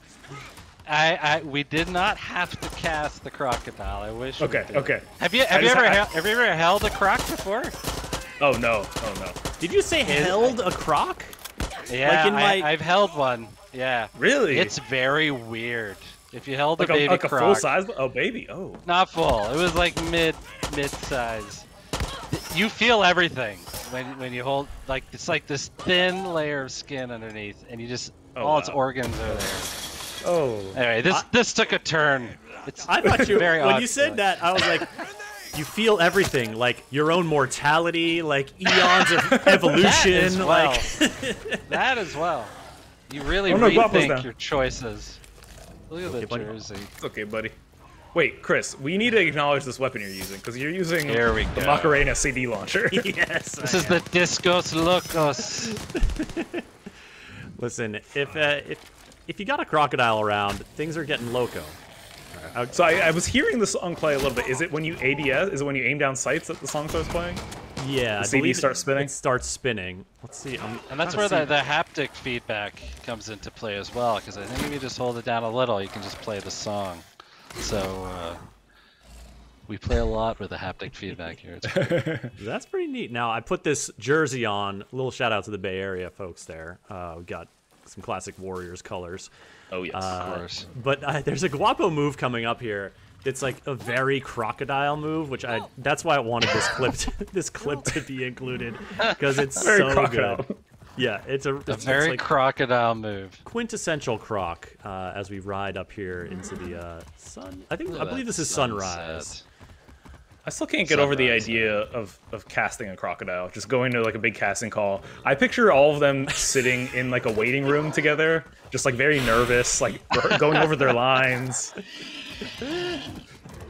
we did not have to cast the crocodile. I wish. Okay. Have you ever held a croc before? Oh no. Did you say held a croc? Yeah, like I've held one. Yeah. Really? It's very weird. If you held a baby like croc, a full size? Oh, baby. Oh. Not full. It was like mid size. You feel everything when you hold, like, it's like this thin layer of skin underneath, and you just all its organs are there. Oh. Anyway, this took a turn. I thought you very when odd you said that, I was like, you feel everything, like your own mortality, like eons of evolution, that as well. You really Guapo's rethink down. your choices. Look at the jersey. It's okay, buddy. Wait, Chris, we need to acknowledge this weepon you're using, because you're using the Macarena CD launcher. Yes. This is the Discos Locos. Listen, if you got a crocodile around, things are getting loco. Right, so I was hearing the song play a little bit. Is it when you ADS? Is it when you aim down sights that the song starts playing? Yeah, the CD starts spinning? It starts spinning. Let's see. And that's where the haptic feedback comes into play as well, because I think if you just hold it down a little, you can just play the song. So we play a lot with the haptic feedback here. That's pretty neat. Now, I put this jersey on. A little shout out to the Bay Area folks there. We got some classic Warriors colors. Oh, yes, of course. But there's a Guapo move coming up here. It's like a very crocodile move, which that's why I wanted this clip to be included, because it's so crocodile. good. Yeah, it's a very like crocodile move. Quintessential croc as we ride up here into the sun. I believe this is sunrise. I still can't get over the idea of casting a crocodile, just going to like a big casting call. I picture all of them sitting in like a waiting room together, just like very nervous, like going over their lines.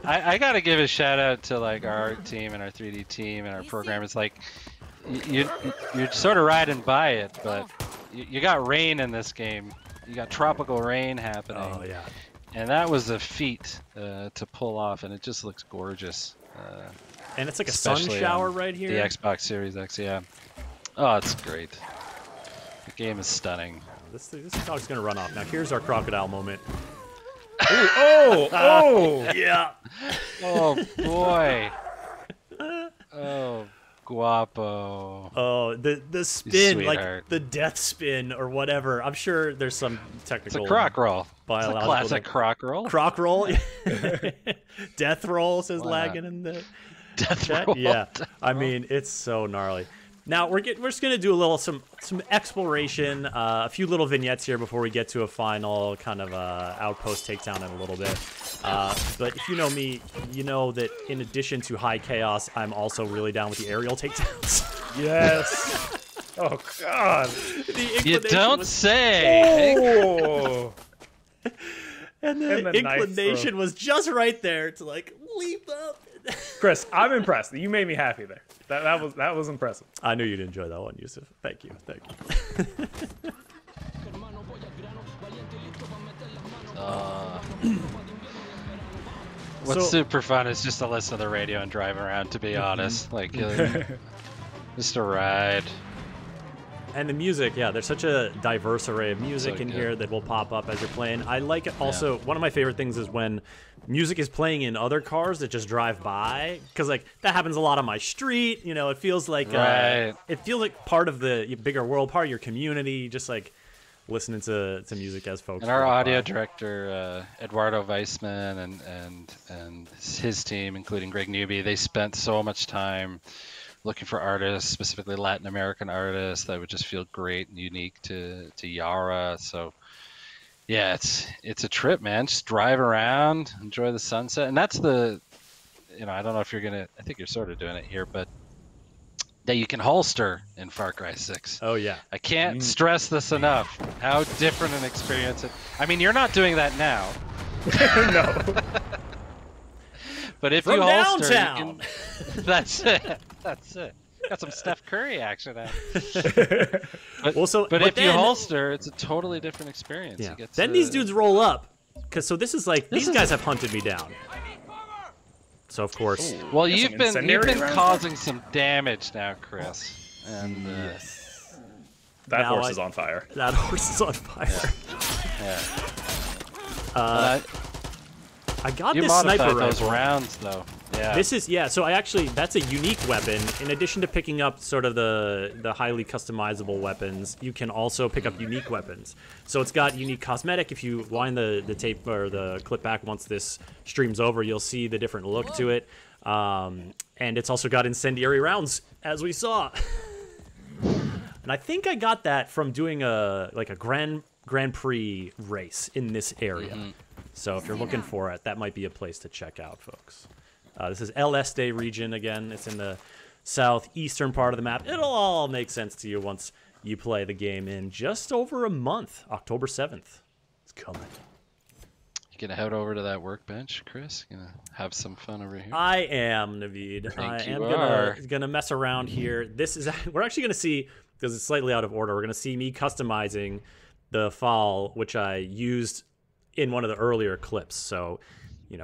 I gotta give a shout out to like our art team and our 3D team and our programmers. Like you're sort of riding by it, but you got rain in this game. You got tropical rain happening. Oh yeah. And that was a feat to pull off, and it just looks gorgeous. And it's like a sun shower right here. The Xbox Series X, yeah. Oh, it's great. The game is stunning. This dog's gonna run off. Now here's our crocodile moment. Oh! Yeah. Oh boy. Oh, Guapo. Oh, the spin, like the death spin or whatever. I'm sure there's some technical. It's a croc roll. It's a classic croc roll. Croc roll. Death roll says Laggin in the death roll. Yeah, I mean it's so gnarly. Now we're just gonna do a little some exploration, a few little vignettes here before we get to a final kind of outpost takedown in a little bit. But if you know me, you know that in addition to high chaos, I'm also really down with the aerial takedowns. Yes. Oh God. You don't say. Oh. And the inclination was just right there to like leap up. Chris, I'm impressed. You made me happy there. That was impressive. I knew you'd enjoy that one, Yusuf. Thank you. What's super fun is just to listen to the radio and drive around, to be honest. Like, just a ride. And the music, yeah, there's such a diverse array of music in here that will pop up as you're playing. I like it also, one of my favorite things is when music is playing in other cars that just drive by, because like that happens a lot on my street. You know, it feels like it feels like part of the bigger world, part of your community. Just like listening to music as folks. And our walk audio by. director, Eduardo Weissman, and his team, including Greg Newby, they spent so much time looking for artists, specifically Latin American artists, that would just feel great and unique to Yara. So yeah, it's a trip, man. Just drive around, enjoy the sunset, and that's the, I don't know if you're gonna. I think you're sort of doing it here, but that you can holster in Far Cry 6. Oh yeah. I can't stress this enough. How different an experience it. I mean, you're not doing that now. No. But if From you holster, downtown. that's it. That's it. Got some Steph Curry action out. But, Well, but if you then- holster, it's a totally different experience. Yeah. You get Then to- these dudes roll up, so this is like these is- guys have hunted me down. So of course, Well, Got you've some been incendiary rounds? causing some damage now, Chris. And That Now horse is on fire. that horse is on fire. yeah. I got You this sniper modified those rifle. rounds, though. Yeah. This is so that's a unique weapon. In addition to picking up sort of the highly customizable weapons, you can also pick up unique weapons. So it's got unique cosmetic. If you wind the tape or the clip back once this stream's over, you'll see the different look to it. And it's also got incendiary rounds, as we saw. And I think I got that from doing a Grand Prix race in this area. So if you're looking for it, that might be a place to check out, folks. This is El Este region again. It's in the southeastern part of the map. It'll all make sense to you once you play the game in just over a month. October 7th. It's coming. You gonna head over to that workbench, Chris? Gonna have some fun over here? I am, Naveed. I you am are. gonna mess around here. This is we're actually gonna see, because it's slightly out of order, we're gonna see me customizing the fall, which I used in one of the earlier clips. So,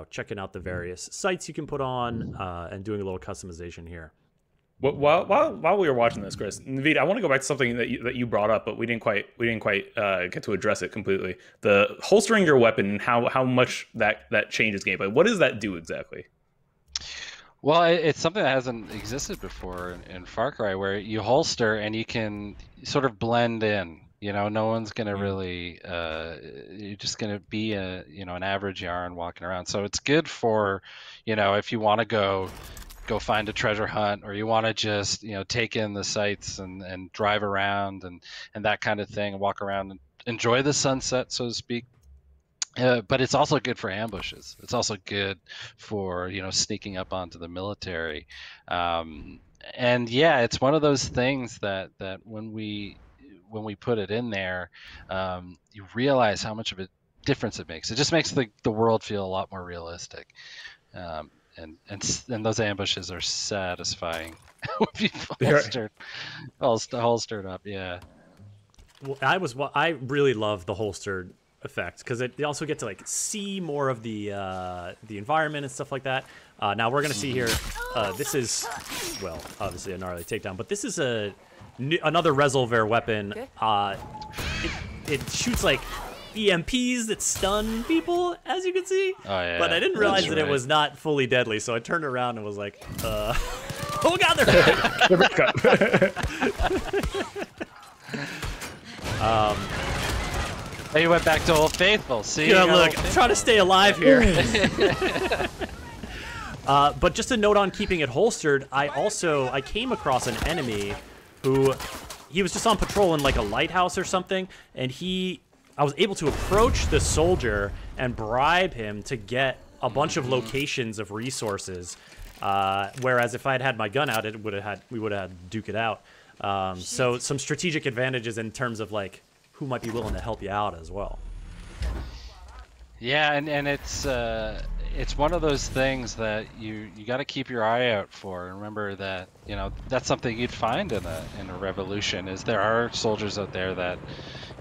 checking out the various sites you can put on and doing a little customization here. While we were watching this, Chris, Naveed, I want to go back to something that you brought up, but we didn't quite get to address it completely. The holstering your weapon and how much that changes gameplay. What does that do exactly? Well, it's something that hasn't existed before in Far Cry, where you holster and you can sort of blend in. No one's gonna really. You're just gonna be an average yarn walking around. So it's good for, if you want to go find a treasure hunt, or you want to just take in the sights and drive around and that kind of thing, and walk around and enjoy the sunset, so to speak. But it's also good for ambushes. It's also good for sneaking up onto the military. And yeah, it's one of those things that when we put it in there, you realize how much of a difference it makes. It just makes the world feel a lot more realistic. And those ambushes are satisfying if you holstered up. Yeah. Well, I really love the holstered effect because you also get to see more of the environment and stuff like that. Now we're gonna see here. This is, well, obviously a gnarly takedown, but this is another Resolver weapon. It shoots EMPs that stun people, as you can see. Oh, yeah. But I didn't realize that it was not fully deadly, so I turned around and was like, oh god, they're back! They're back up. You went back to Old Faithful. See? Yeah, look, I'm trying to stay alive here. But just a note on keeping it holstered, I came across an enemy who, he was just on patrol in a lighthouse or something, and I was able to approach the soldier and bribe him to get a bunch of locations of resources. Whereas if I had had my gun out, we would have had to duke it out. So some strategic advantages in terms of who might be willing to help you out as well. Yeah, and it's one of those things that you got to keep your eye out for. And remember that that's something you'd find in a revolution, is there are soldiers out there that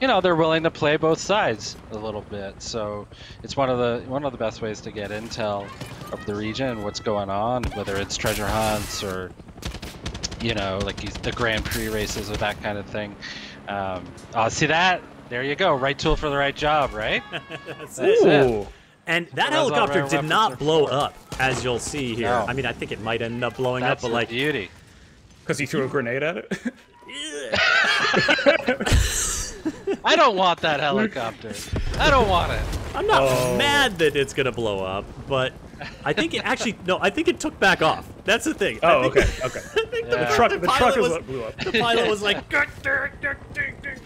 they're willing to play both sides a little bit. So it's one of the best ways to get intel of the region and what's going on, whether it's treasure hunts or the Grand Prix races or that kind of thing. See that? There you go. Right tool for the right job, right? That's That's it. And that That's what helicopter our did weapons not are blow for. up, as you'll see here. No. I mean, I think it might end up blowing That's up, but the beauty. Because he threw a grenade at it? I don't want that helicopter. I don't want it. I'm not mad that it's gonna blow up, but I think it actually I think it took back off. That's the thing. Oh, okay. I think Yeah. the truck is pilot what blew up. The pilot was like,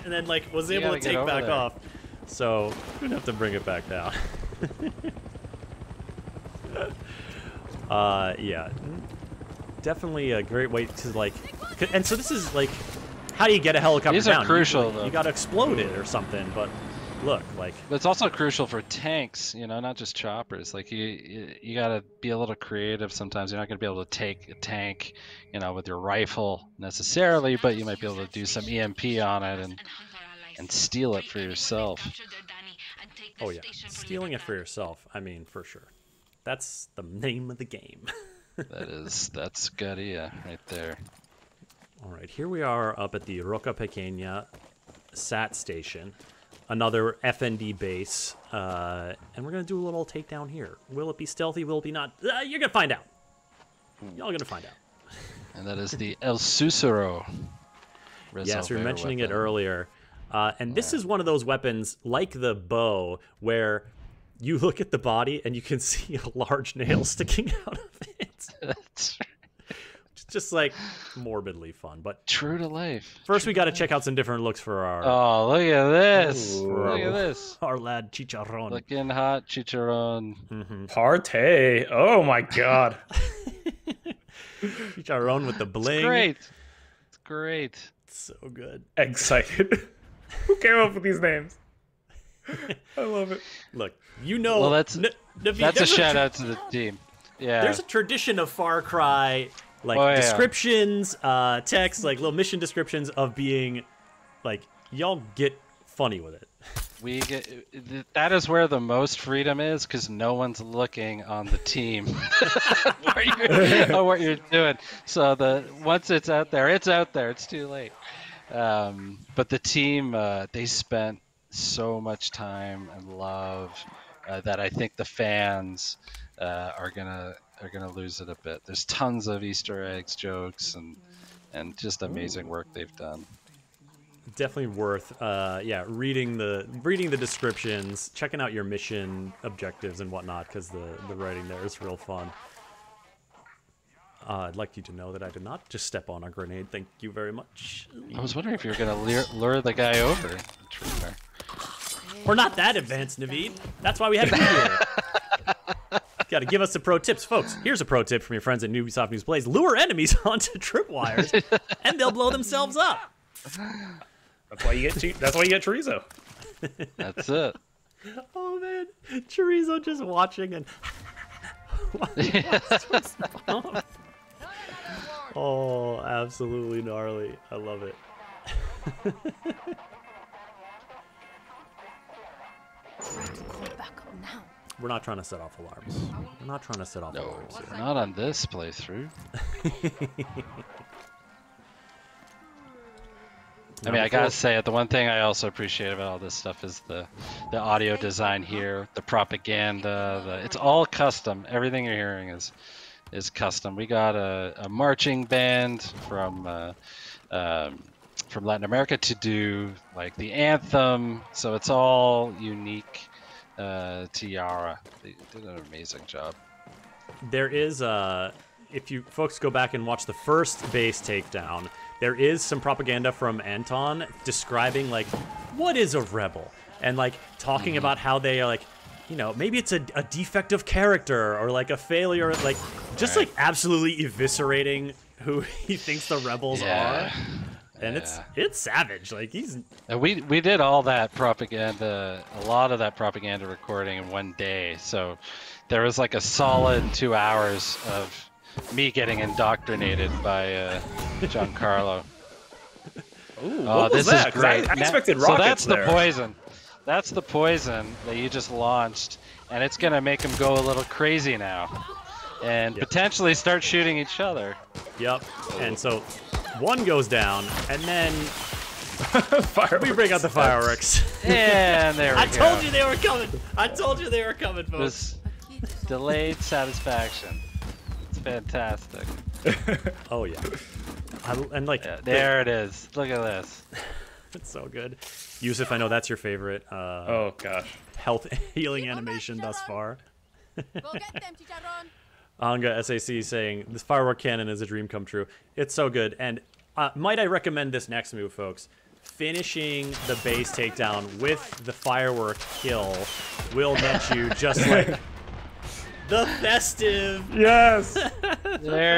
and then like was able to gotta get take over back there. off. So we're gonna have to bring it back down. Yeah, definitely a great way to like, and so this is like, how do you get a helicopter These down? are crucial, though. You gotta explode it or something. But look, like, But it's also crucial for tanks, you know, not just choppers. Like you gotta be a little creative sometimes. You're not gonna be able to take a tank, you know, with your rifle necessarily, but you might be able to do some EMP on it and steal it for yourself. oh yeah, stealing it for yourself. I mean, for sure. That's the name of the game. That's Garia right there. All right, here we are up at the Roca Pequeña SAT station, another FND base, and we're gonna do a little takedown here. Will it be stealthy? Will it be not? You're gonna find out. Y'all gonna find out. And that is the El Susuro. Yes, we were resolver mentioning it weapon. earlier, and this is one of those weapons like the bow where you look at the body and you can see a large nail sticking out of it. That's It's just like morbidly fun. But true to life. first, we got to check out some different looks for our Oh, look at this! Ooh. Look at this! our lad Chicharron. Looking hot, chicharron. Partey. Oh my god. Chicharron with the bling. It's great. It's great. So good. Excited. Who came up with these names? I love it. Look, you know. Well, that's Naveed, a there's shout out to the team. Yeah. There's a tradition of Far Cry, like Oh, yeah. descriptions, text, like little mission descriptions of being, like, y'all get funny with it. We get that is where the most freedom is because no one's looking on the team what you're doing. So once it's out there, it's out there. It's too late. But the team, they spent so much time and love that I think the fans are gonna lose it a bit. There's tons of Easter eggs, jokes, and just amazing work they've done. Definitely worth, reading the descriptions, checking out your mission objectives and whatnot, because the writing there is real fun. I'd like you to know that I did not just step on a grenade. Thank you very much. I was wondering if you were gonna lure the guy over. We're not that advanced, Naveed. That's why we have you here. Got to give us some pro tips, folks. Here's a pro tip from your friends at Ubisoft News Plays: lure enemies onto tripwires, and they'll blow themselves up. That's why you get chorizo. That's it. Oh man, Chorizo just watching and. Oh, absolutely gnarly. I love it. We're not trying to set off alarms. We're not trying to set off No, alarms here. not on this playthrough. I mean, I gotta say, the one thing I also appreciate about all this stuff is the audio design here, the propaganda. It's all custom. Everything you're hearing is custom. We got a marching band from Latin America to do like the anthem, so it's all unique to Yara. They did an amazing job. There is if you folks go back and watch the first base takedown, there is some propaganda from Anton describing like what is a rebel, and like talking about how they are like, you know, maybe it's a defect of character or like a failure, like just like absolutely eviscerating who he thinks the rebels are. And it's savage. Like And we did all that propaganda, a lot of that propaganda recording in one day. So there was like a solid 2 hours of me getting indoctrinated by Giancarlo. Ooh, what was this that? is 'Cause great. I expected So rockets that's there. the poison. That's the poison that you just launched, and it's gonna make them go a little crazy now, and potentially start shooting each other. Yep. And so one goes down, and then we bring out the fireworks. And there we go. I told you they were coming. I told you they were coming, folks. This delayed satisfaction. It's fantastic. Oh yeah. And like There it is. Look at this. It's so good. Yusuf, I know that's your favorite Oh gosh. health healing animation thus far. Go get them, Chicharron. Anga SAC saying, this firework cannon is a dream come true. It's so good. And might I recommend this next move, folks? Finishing the base takedown with the firework kill will net you just like the festive. Yes. There